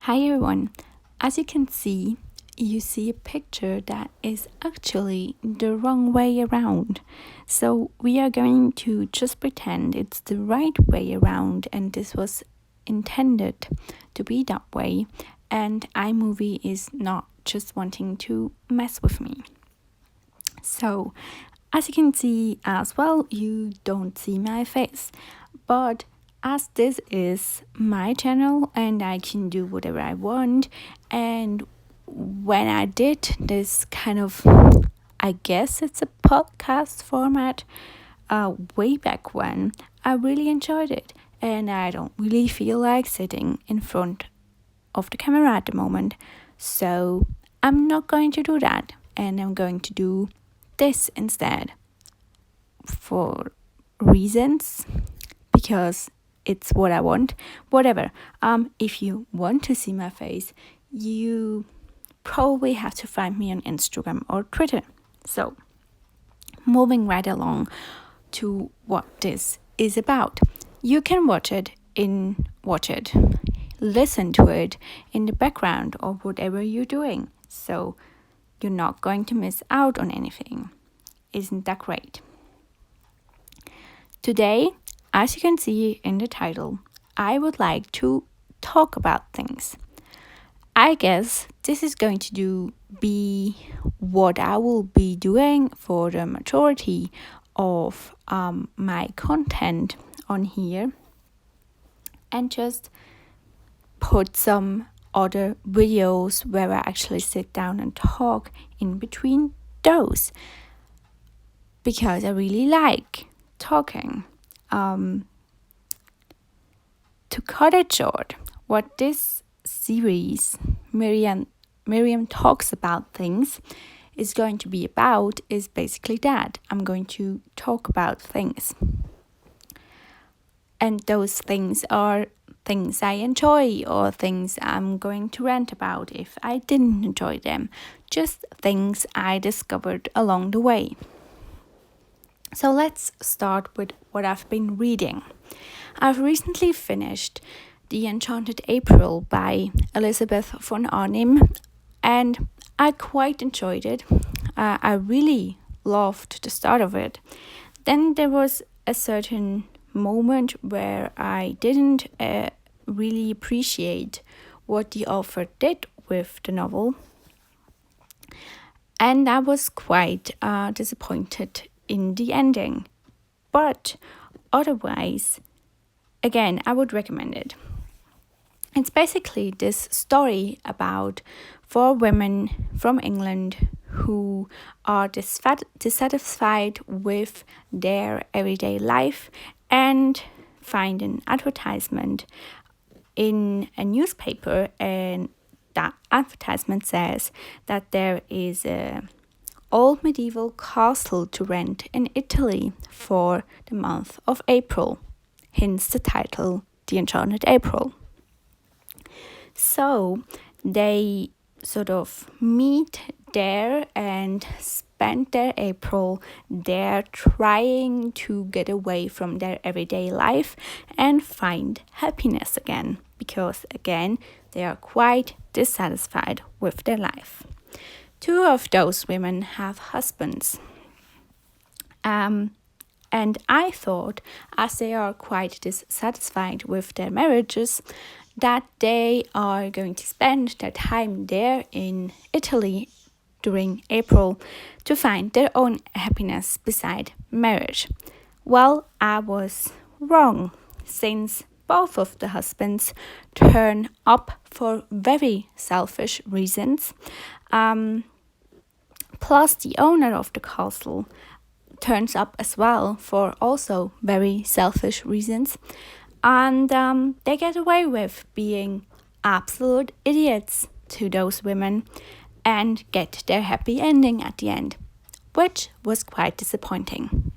Hi everyone. As you can see, you see a picture that is actually the wrong way around. So we are going to just pretend it's the right way around and this was intended to be that way, and iMovie is not just wanting to mess with me. So as you can see as well, you don't see my face, but as this is my channel and I can do whatever I want, and when I did this kind of, I guess it's a podcast format, way back when, I really enjoyed it, and I don't really feel like sitting in front of the camera at the moment, so I'm not going to do that, and I'm going to do this instead for reasons, because it's what I want. Whatever. If you want to see my face, you probably have to find me on Instagram or Twitter. So, moving right along to what this is about. You can listen to it in the background or whatever you're doing. So, you're not going to miss out on anything. Isn't that great? Today, as you can see in the title, I would like to talk about things. I guess this is going to be what I will be doing for the majority of my content on here, and just put some other videos where I actually sit down and talk in between those, because I really like talking. To cut it short, what this series, Miriam Talks About Things, is going to be about is basically that. I'm going to talk about things. And those things are things I enjoy or things I'm going to rant about if I didn't enjoy them. Just things I discovered along the way. So let's start with what I've been reading. I've recently finished The Enchanted April by Elizabeth von Arnim, and I quite enjoyed it. I really loved the start of it. Then there was a certain moment where I didn't really appreciate what the author did with the novel, and I was quite disappointed in the ending. But otherwise, again, I would recommend it. It's basically this story about 4 women from England who are dissatisfied with their everyday life and find an advertisement in a newspaper, and that advertisement says that there is a old medieval castle to rent in Italy for the month of April, hence the title, The Enchanted April. So they sort of meet there and spend their April there, trying to get away from their everyday life and find happiness again, because again, they are quite dissatisfied with their life. 2 of those women have husbands. And I thought, as they are quite dissatisfied with their marriages, that they are going to spend their time there in Italy during April to find their own happiness beside marriage. Well, I was wrong, since both of the husbands turn up for very selfish reasons. Plus, the owner of the castle turns up as well for also very selfish reasons. And they get away with being absolute idiots to those women and get their happy ending at the end, which was quite disappointing.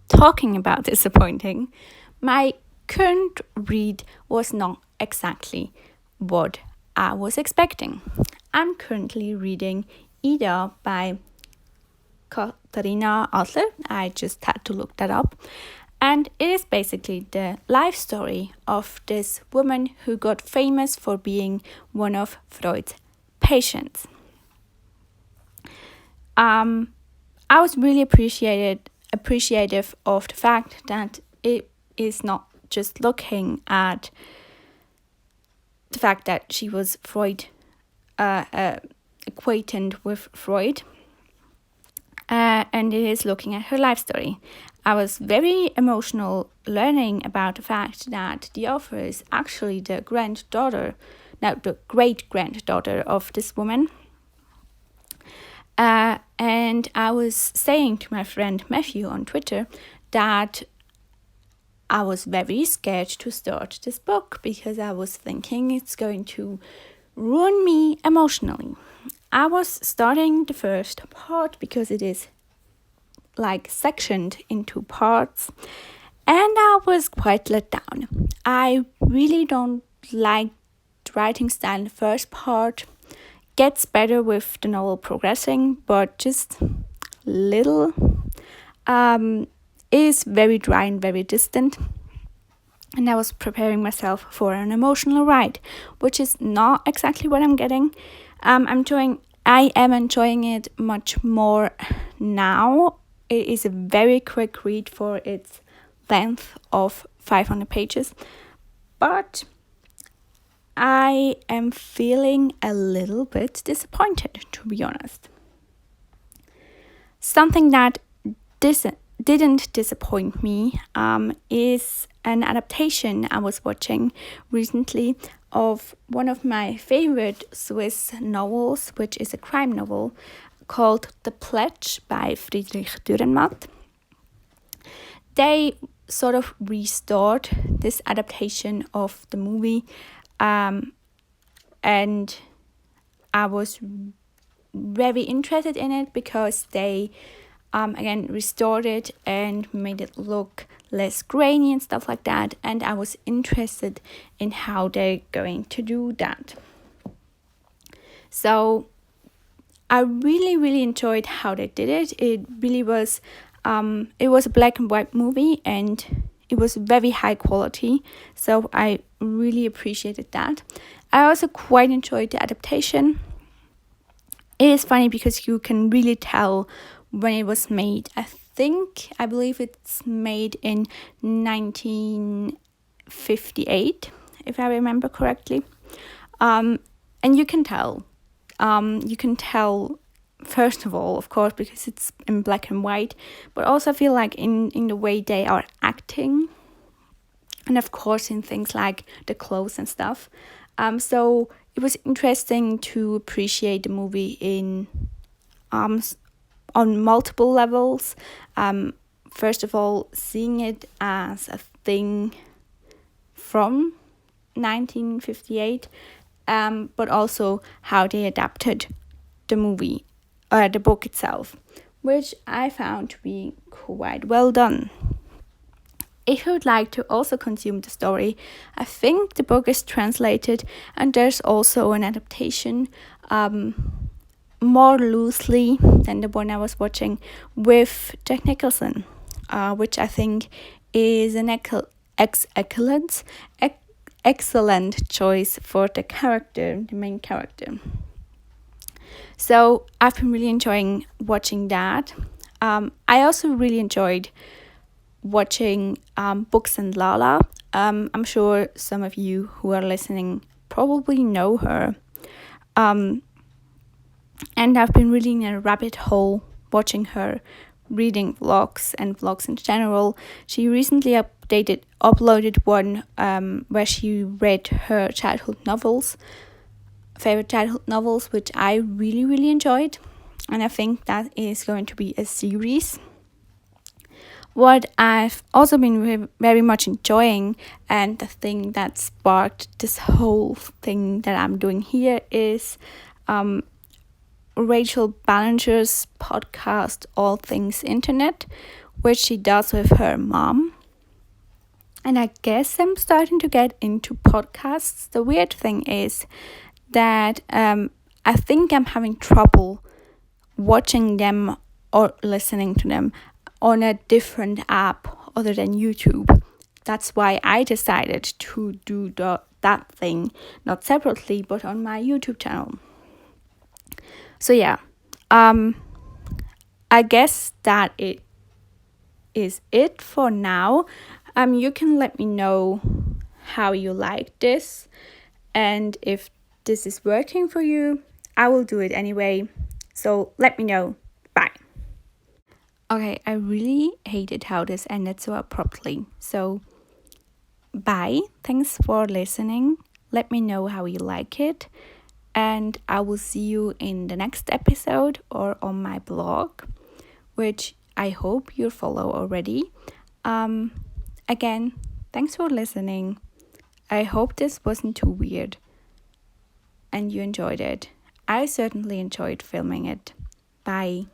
Talking about disappointing, my current read was not exactly what I was expecting. I'm currently reading Ida by Katharina Adler. I just had to look that up. And it is basically the life story of this woman who got famous for being one of Freud's patients. I was really appreciative of the fact that it is not just looking at the fact that she was acquainted with Freud, and it is looking at her life story. I was very emotional learning about the fact that the author is actually the great granddaughter of this woman. And I was saying to my friend Matthew on Twitter that I was very scared to start this book because I was thinking it's going to ruin me emotionally. I was starting the first part because it is like sectioned into parts, and I was quite let down. I really don't like the writing style in the first part. Gets better with the novel progressing, but just little is very dry and very distant. And I was preparing myself for an emotional ride, which is not exactly what I'm getting. I am enjoying it much more now. It is a very quick read for its length of 500 pages, but I am feeling a little bit disappointed, to be honest. Something that didn't disappoint me is an adaptation I was watching recently of one of my favorite Swiss novels, which is a crime novel called The Pledge by Friedrich Dürrenmatt. They sort of restored this adaptation of the movie, and I was very interested in it because they again restored it and made it look less grainy and stuff like that, and I was interested in how they're going to do that. So I really enjoyed how they did it. It really was it was a black and white movie, and it was very high quality, so I really appreciated that. I also quite enjoyed the adaptation. It is funny because you can really tell when it was made. I believe it's made in 1958, if I remember correctly. And you can tell. First of all, of course, because it's in black and white, but also I feel like in the way they are acting, and of course in things like the clothes and stuff. So it was interesting to appreciate the movie on multiple levels. First of all, seeing it as a thing from 1958, but also how they adapted the book itself, which I found to be quite well done. If you would like to also consume the story, I think the book is translated, and there's also an adaptation more loosely than the one I was watching with Jack Nicholson, which I think is an excellent choice for the main character. So I've been really enjoying watching that. I also really enjoyed watching Books and Lala. I'm sure some of you who are listening probably know her. And I've been really in a rabbit hole watching her reading vlogs and vlogs in general. She recently uploaded one where she read her favorite childhood novels, which I really enjoyed, and I think that is going to be a series. What I've also been very much enjoying, and the thing that sparked this whole thing that I'm doing here, is Rachel Ballinger's podcast All Things Internet, which she does with her mom. And I guess I'm starting to get into podcasts. The weird thing is that I think I'm having trouble watching them or listening to them on a different app other than YouTube. That's why I decided to do that thing, not separately, but on my YouTube channel. So yeah, I guess that it is it for now. You can let me know how you like this, and if this is working for you, I will do it anyway. So let me know. Bye. Okay, I really hated how this ended so abruptly. So bye. Thanks for listening. Let me know how you like it. And I will see you in the next episode or on my blog, which I hope you follow already. Again, thanks for listening. I hope this wasn't too weird and you enjoyed it. I certainly enjoyed filming it. Bye.